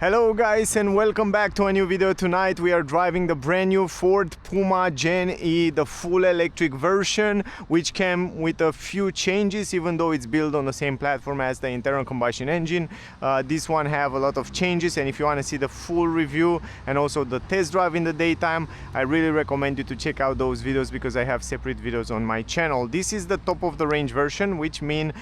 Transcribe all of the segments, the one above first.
Hello guys and welcome back to a new video. Tonight we are driving the brand new Ford Puma Gen E, the full electric version, which came with a few changes even though it's built on the same platform as the internal combustion engine. This one have a lot of changes, and if you want to see the full review and also the test drive in the daytime, I really recommend you to check out those videos because I have separate videos on my channel. This is the top of the range version, which means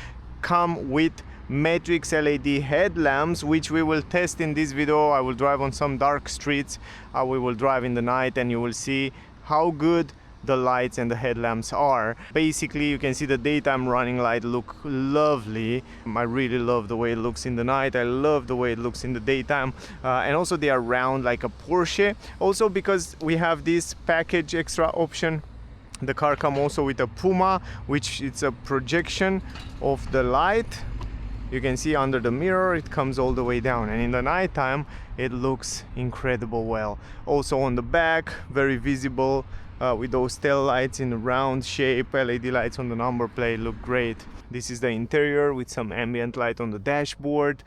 come with matrix LED headlamps, which we will test in this video. I will drive on some dark streets, we will drive in the night, and you will see how good the lights and the headlamps are. Basically you can see the daytime running light look lovely. I really love the way it looks in the night. I love the way it looks in the daytime, and also they are round like a Porsche. Also because we have this package extra option, the car comes also with a Puma, which it's a projection of the light. You can see under the mirror it comes all the way down, and in the nighttime it looks incredible well. Also on the back, very visible with those tail lights in a round shape. LED lights on the number plate look great. This is the interior with some ambient light on the dashboard,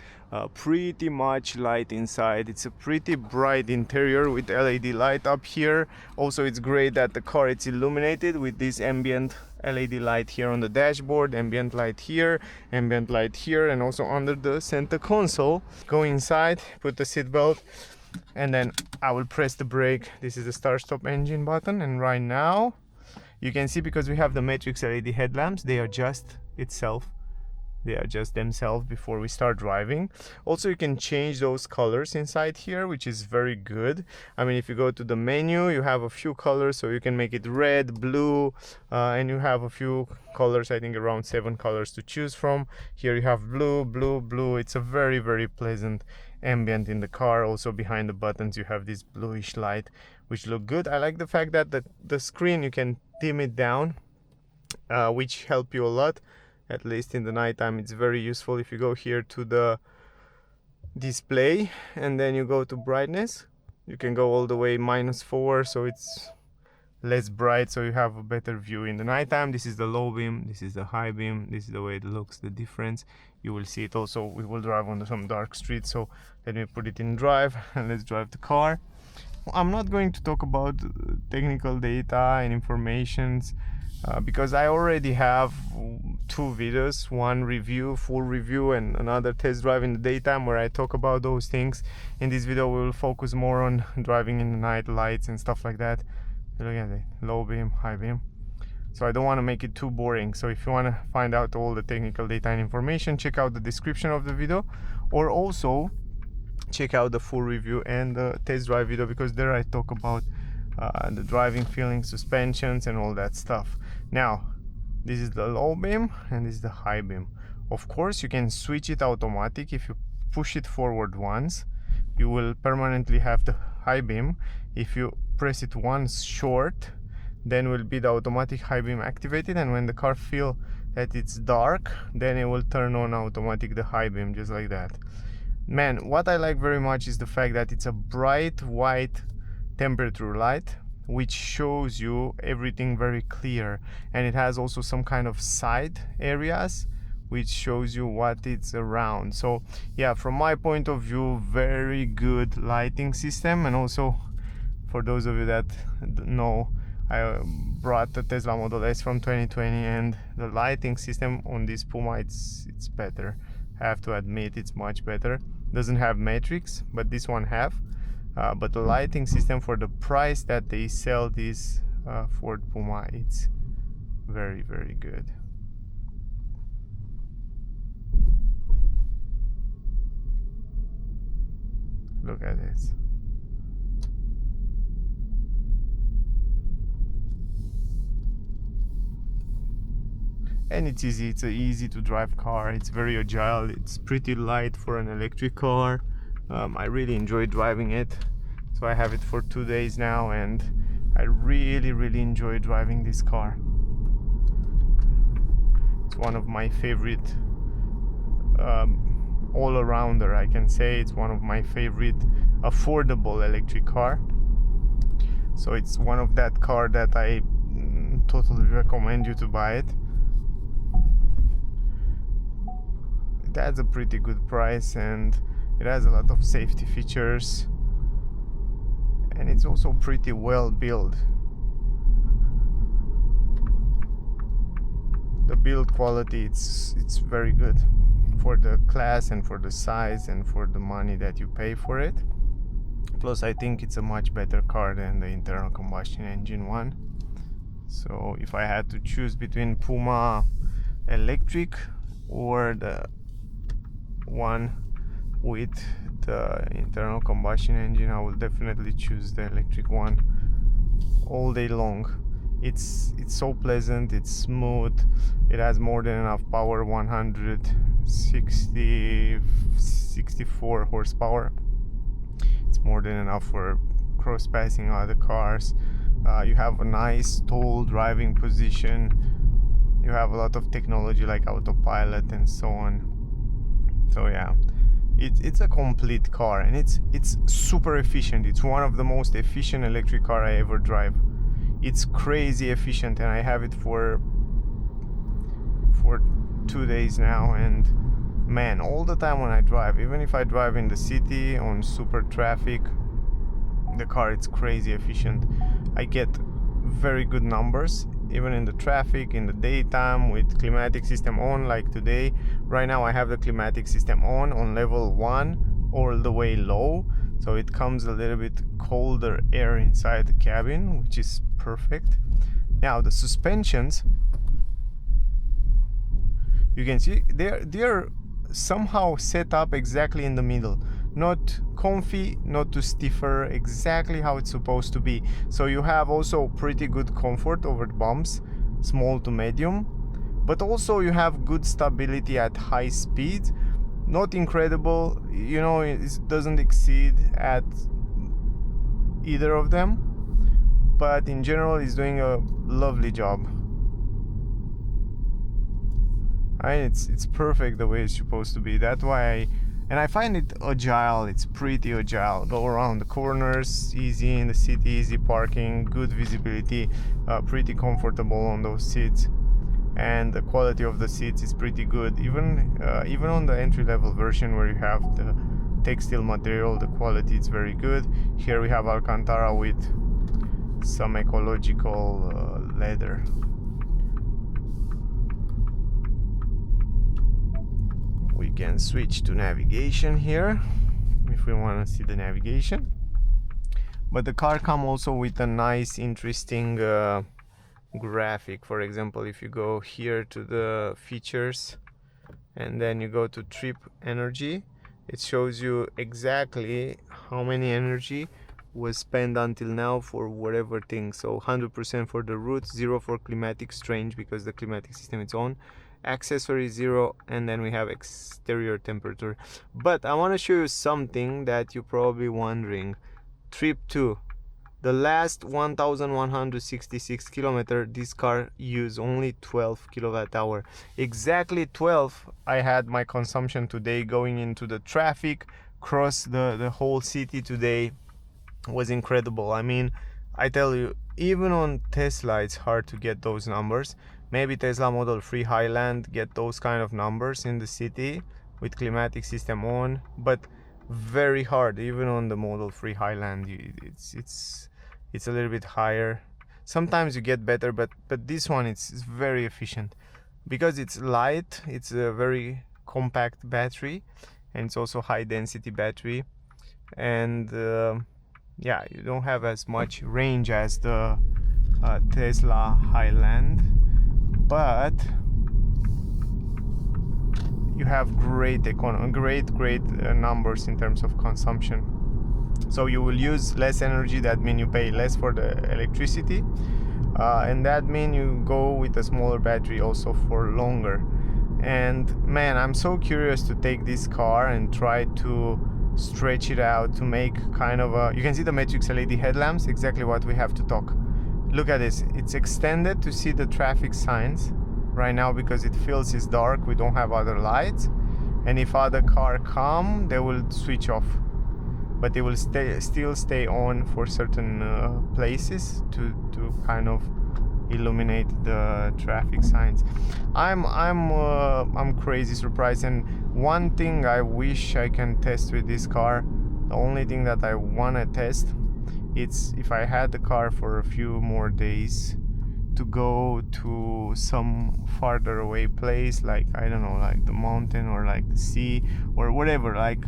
pretty much light inside. It's a pretty bright interior with LED light up here. Also it's great that the car is illuminated with this ambient LED light here on the dashboard, ambient light here, and also under the center console. Go inside, put the seat belt, and then I will press the brake. This is the start stop engine button, and right now you can see, because we have the matrix LED headlamps, they adjust themselves before we start driving. Also you can change those colors inside here, which is very good. I mean, if you go to the menu, you have a few colors, so you can make it red, blue, and you have a few colors, I think around 7 colors to choose from. Here you have blue. It's a very pleasant ambient in the car. Also behind the buttons you have this bluish light, which look good. I like the fact that the screen, you can dim it down, which help you a lot. At least in the nighttime it's very useful. If you go here to the display and then you go to brightness, you can go all the way -4, so it's less bright, so you have a better view in the nighttime. This is the low beam, this is the high beam, this is the way it looks, the difference. You will see it. Also we will drive on some dark streets, so let me put it in drive and let's drive the car. I'm not going to talk about technical data and informations because I already have 2 videos, one review, full review, and another test drive in the daytime where I talk about those things. In this video we will focus more on driving in the night, lights and stuff like that. Look at it, low beam, high beam. So I don't want to make it too boring. So if you want to find out all the technical data and information, check out the description of the video, or also check out the full review and the test drive video, because there I talk about the driving feeling, suspensions and all that stuff. Now this is the low beam and this is the high beam. Of course you can switch it automatic. If you push it forward once, you will permanently have the high beam. If you press it once short, then will be the automatic high beam activated, and when the car feel that it's dark, then it will turn on automatic the high beam, just like that. Man, what I like very much is the fact that it's a bright white temperature light, which shows you everything very clear, and it has also some kind of side areas which shows you what it's around. So yeah, from my point of view, very good lighting system. And also for those of you that know, I brought the Tesla Model S from 2020, and the lighting system on this Puma, it's better. I have to admit, it's much better. Doesn't have matrix, but this one have. But the lighting system for the price that they sell this Ford Puma, it's very good. Look at this. And it's easy. It's an easy to drive car. It's very agile. It's pretty light for an electric car. I really enjoy driving it. So I have it for 2 days now, and I really enjoy driving this car. It's one of my favorite all-arounder, I can say. It's one of my favorite affordable electric car. So it's one of that car that I totally recommend you to buy it. That's a pretty good price, and It has a lot of safety features, and it's also pretty well built. The build quality, it's very good for the class and for the size and for the money that you pay for it. Plus, I think it's a much better car than the internal combustion engine one. So if I had to choose between Puma electric or the one with the internal combustion engine, I will definitely choose the electric one all day long. It's so pleasant, it's smooth, it has more than enough power, 164 horsepower. It's more than enough for cross passing other cars. You have a nice tall driving position. You have a lot of technology like autopilot and so on. So yeah, it's a complete car, and it's super efficient. It's one of the most efficient electric car I ever drive. It's crazy efficient, and I have it for 2 days now, and man, all the time when I drive, even if I drive in the city on super traffic, the car, it's crazy efficient. I get very good numbers even in the traffic, in the daytime, with climatic system on, like today. Right now I have the climatic system on level 1 all the way low, so it comes a little bit colder air inside the cabin, which is perfect. Now the suspensions, you can see they're somehow set up exactly in the middle, not comfy, not too stiffer, exactly how it's supposed to be. So you have also pretty good comfort over the bumps, small to medium, but also you have good stability at high speed. Not incredible, you know, it doesn't exceed at either of them, but in general it's doing a lovely job. It's perfect the way it's supposed to be. That's why I find it agile. It's pretty agile. Go around the corners, easy in the city, easy parking, good visibility, pretty comfortable on those seats, and the quality of the seats is pretty good. Even on the entry-level version where you have the textile material, the quality is very good. Here we have Alcantara with some ecological leather. We can switch to navigation here if we want to see the navigation, but the car comes also with a nice interesting graphic. For example, if you go here to the features and then you go to trip energy, it shows you exactly how many energy was spent until now for whatever thing. So 100% for the route, 0 for climatic strange because the climatic system is on, accessory 0, and then we have exterior temperature. But I want to show you something that you're probably wondering. Trip 2, the last 1166 kilometer, this car used only 12 kilowatt hour, exactly 12. I had my consumption today going into the traffic across the whole city today. Was incredible. I mean, I tell you, even on Tesla it's hard to get those numbers. Maybe Tesla Model 3 Highland get those kind of numbers in the city with climatic system on, but very hard. Even on the Model 3 Highland, it's a little bit higher. Sometimes you get better, but this one it's very efficient because it's light. It's a very compact battery, and it's also high density battery, and yeah, you don't have as much range as the Tesla Highland, but you have great numbers in terms of consumption. So you will use less energy. That means you pay less for the electricity, and that means you go with a smaller battery also for longer. And man, I'm so curious to take this car and try to stretch it out to make kind of a, you can see the matrix LED headlamps, exactly what we have to talk. Look at this, it's extended to see the traffic signs right now because it feels it's dark, we don't have other lights, and if other car come they will switch off, but they will still stay on for certain places to kind of illuminate the traffic signs. I'm crazy surprised, and one thing I wish I can test with this car, the only thing that I want to test, it's if I had the car for a few more days to go to some farther away place, like I don't know, like the mountain or like the sea or whatever, like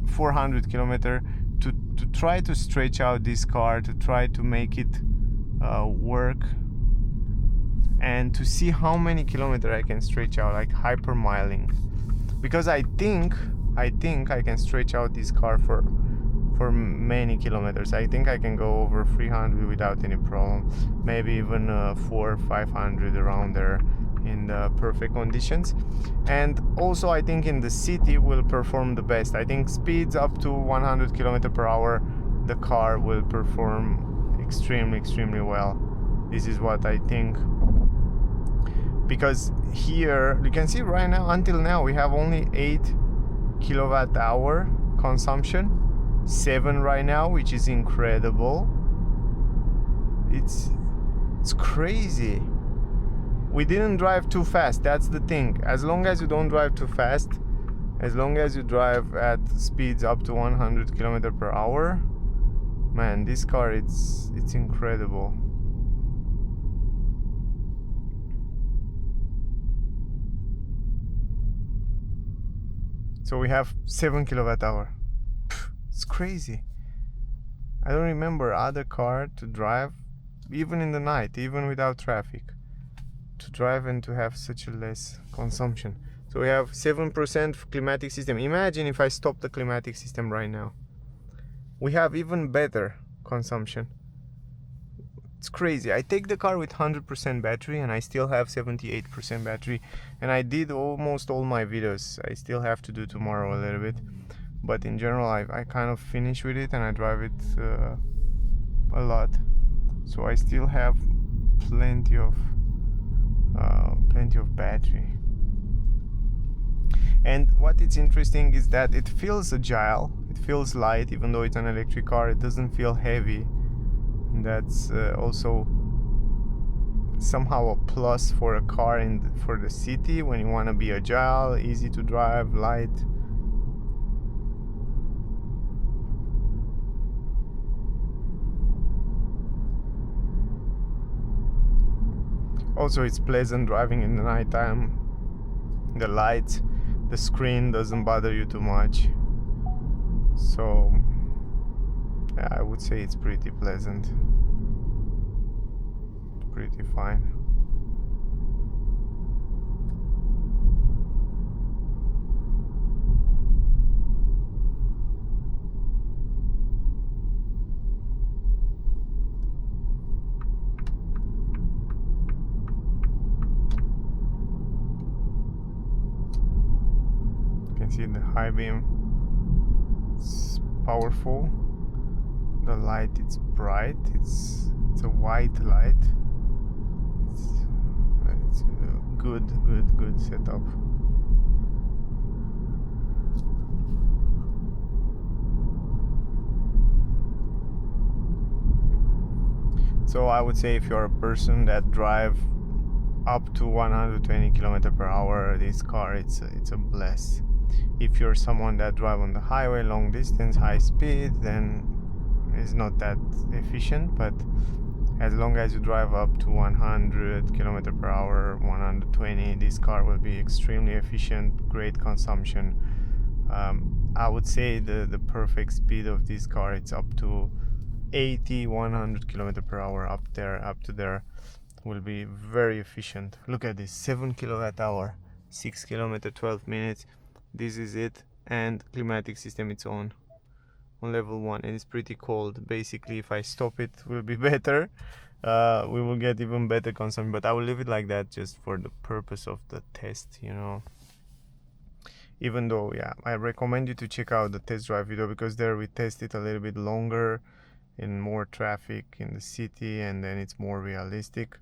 400 kilometer, to try to stretch out this car, to try to make it work, and to see how many kilometers I can stretch out, like hypermiling, because I think I can stretch out this car for many kilometers. I think I can go over 300 without any problem, maybe even 400-500 around there in the perfect conditions. And also I think in the city will perform the best. I think speeds up to 100 km per hour the car will perform extremely well. This is what I think, because here you can see right now, until now we have only 8 kilowatt hour consumption, 7 right now, which is incredible. It's crazy. We didn't drive too fast, that's the thing. As long as you don't drive too fast, as long as you drive at speeds up to 100 km per hour, man, this car, it's incredible. So we have 7 kilowatt hour. It's crazy. I don't remember other car to drive, even in the night, even without traffic, to drive and to have such a less consumption. So we have 7% climatic system. Imagine if I stop the climatic system right now. We have even better consumption. It's crazy. I take the car with 100% battery and I still have 78% battery, and I did almost all my videos. I still have to do tomorrow a little bit, but in general I kind of finish with it and I drive it a lot, so I still have plenty of battery. And what is interesting is that it feels agile, it feels light, even though it's an electric car. It doesn't feel heavy. And that's also somehow a plus for a car for the city, when you want to be agile, easy to drive, light. Also, it's pleasant driving in the nighttime. The lights, the screen doesn't bother you too much. So yeah, I would say it's pretty pleasant, pretty fine. You can see the high beam, it's powerful. The light, it's bright, it's a white light. It's a good setup. So I would say if you're a person that drive up to 120 km per hour, this car, it's a bless. If you're someone that drive on the highway, long distance, high speed, then it's not that efficient. But as long as you drive up to 100 km per hour, 120, this car will be extremely efficient, great consumption. I would say the perfect speed of this car, it's up to 80-100 km per hour. Up to there will be very efficient. Look at this, 7 kilowatt hour, 6 km 12 minutes. This is it, and climatic system it's on level 1, and it's pretty cold. Basically, if I stop it, will be better. We will get even better consumption, but I will leave it like that just for the purpose of the test, you know. Even though, yeah, I recommend you to check out the test drive video, because there we test it a little bit longer in more traffic in the city, and then it's more realistic.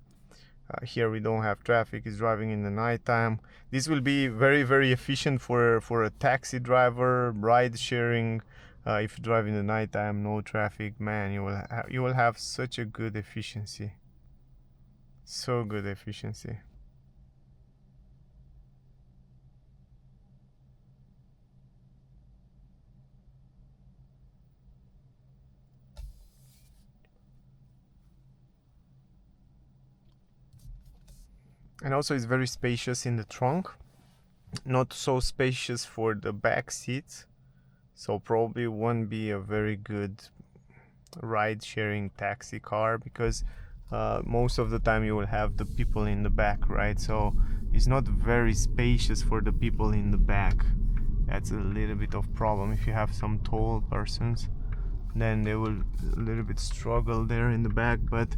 Here we don't have traffic, it's driving in the nighttime. This will be very efficient for a taxi driver, ride sharing. If you drive in the nighttime, no traffic, man, you will have such a good efficiency. So good efficiency. And also it's very spacious in the trunk, not so spacious for the back seats, so probably won't be a very good ride sharing taxi car, because most of the time you will have the people in the back, right? So it's not very spacious for the people in the back. That's a little bit of problem. If you have some tall persons, then they will a little bit struggle there in the back. But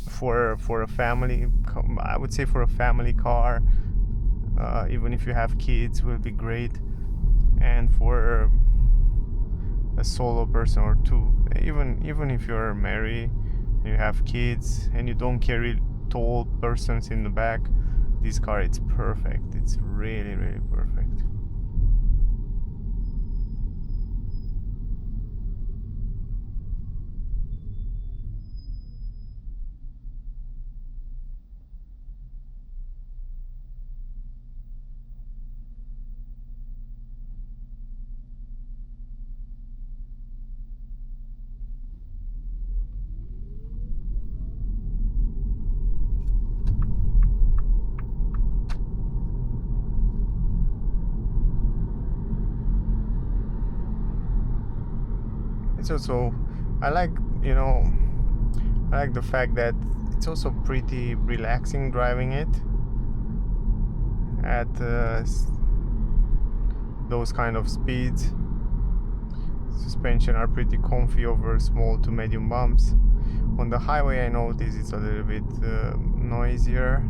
for a family, I would say for a family car, even if you have kids, will be great. And for a solo person or two, even if you're married, you have kids, and you don't carry tall persons in the back, this car, it's perfect. It's really, really perfect. It's also, I like, I like the fact that it's also pretty relaxing driving it at those kind of speeds. Suspension are pretty comfy over small to medium bumps. On the highway I notice it's a little bit noisier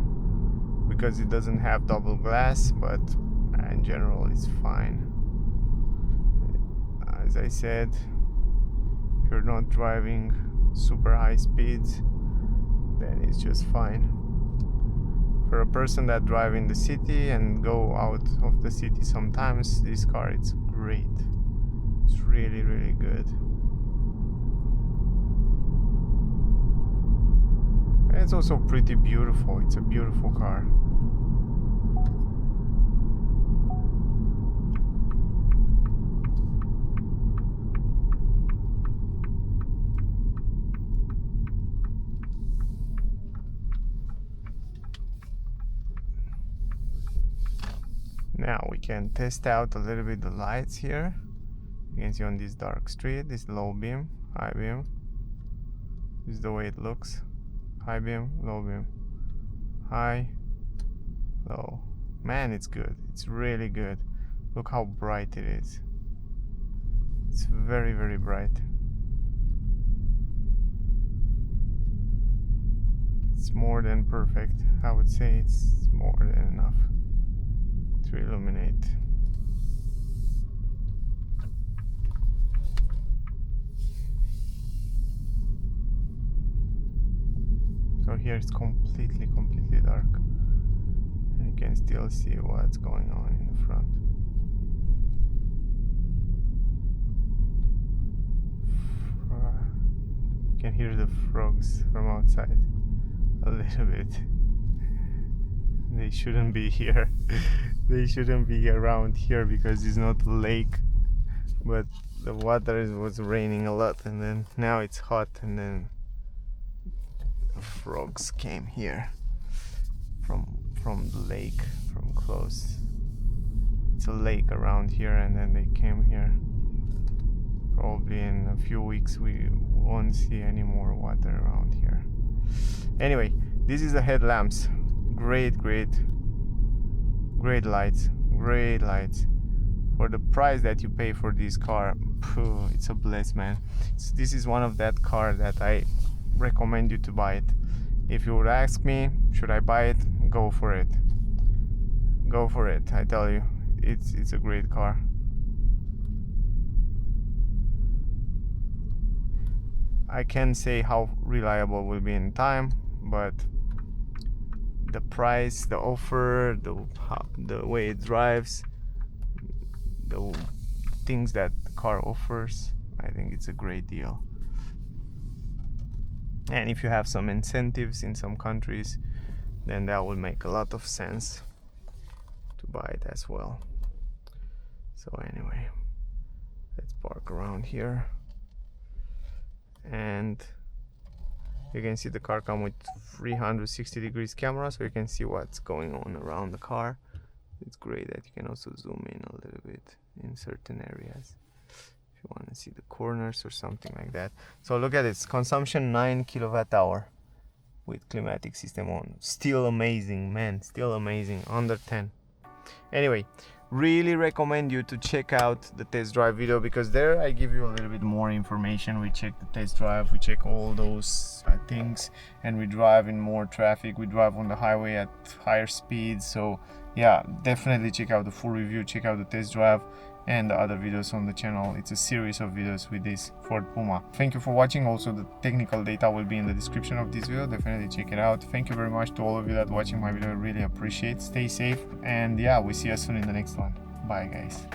because it doesn't have double glass, but in general it's fine. As I said, if you're not driving super high speeds, then it's just fine. For a person that drive in the city and go out of the city sometimes, this car, it's great. It's really, really good. And it's also pretty beautiful. It's a beautiful car. Now we can test out a little bit the lights here. You can see on this dark street, this low beam, high beam. This is the way it looks. High beam, low beam. High, low. Man, it's good. It's really good. Look how bright it is. It's very, very bright. It's more than perfect. I would say it's more than enough to illuminate. So here it's completely dark, and you can still see what's going on in the front. You can hear the frogs from outside a little bit. They shouldn't be here. They shouldn't be around here because it's not a lake, but the water was raining a lot, and then now it's hot, and then the frogs came here from the lake, from close. It's a lake around here, and then they came here. Probably in a few weeks we won't see any more water around here. Anyway, this is the headlamps. Great lights, great lights. For the price that you pay for this car, it's a bliss, man. This is one of that car that I recommend you to buy it. If you would ask me, should I buy it? Go for it. Go for it. I tell you, it's a great car. I can't say how reliable it will be in time, but the price, the offer, the way it drives, the things that the car offers, I think it's a great deal. And if you have some incentives in some countries, then that will make a lot of sense to buy it as well. So anyway, let's park around here, and you can see the car come with 360 degrees camera, so you can see what's going on around the car. It's great that you can also zoom in a little bit in certain areas if you want to see the corners or something like that. So look at this consumption, 9 kilowatt hour with climatic system on. Still amazing, man, still amazing. Under 10. Anyway, really recommend you to check out the test drive video, because there I give you a little bit more information. We check the test drive, we check all those things, and we drive in more traffic, we drive on the highway at higher speeds. So yeah, definitely check out the full review, check out the test drive and the other videos on the channel. It's a series of videos with this Ford Puma. Thank you for watching. Also, the technical data will be in the description of this video. Definitely check it out. Thank you very much to all of you that watching my video. I really appreciate. Stay safe, and yeah, we see you soon in the next one. Bye guys.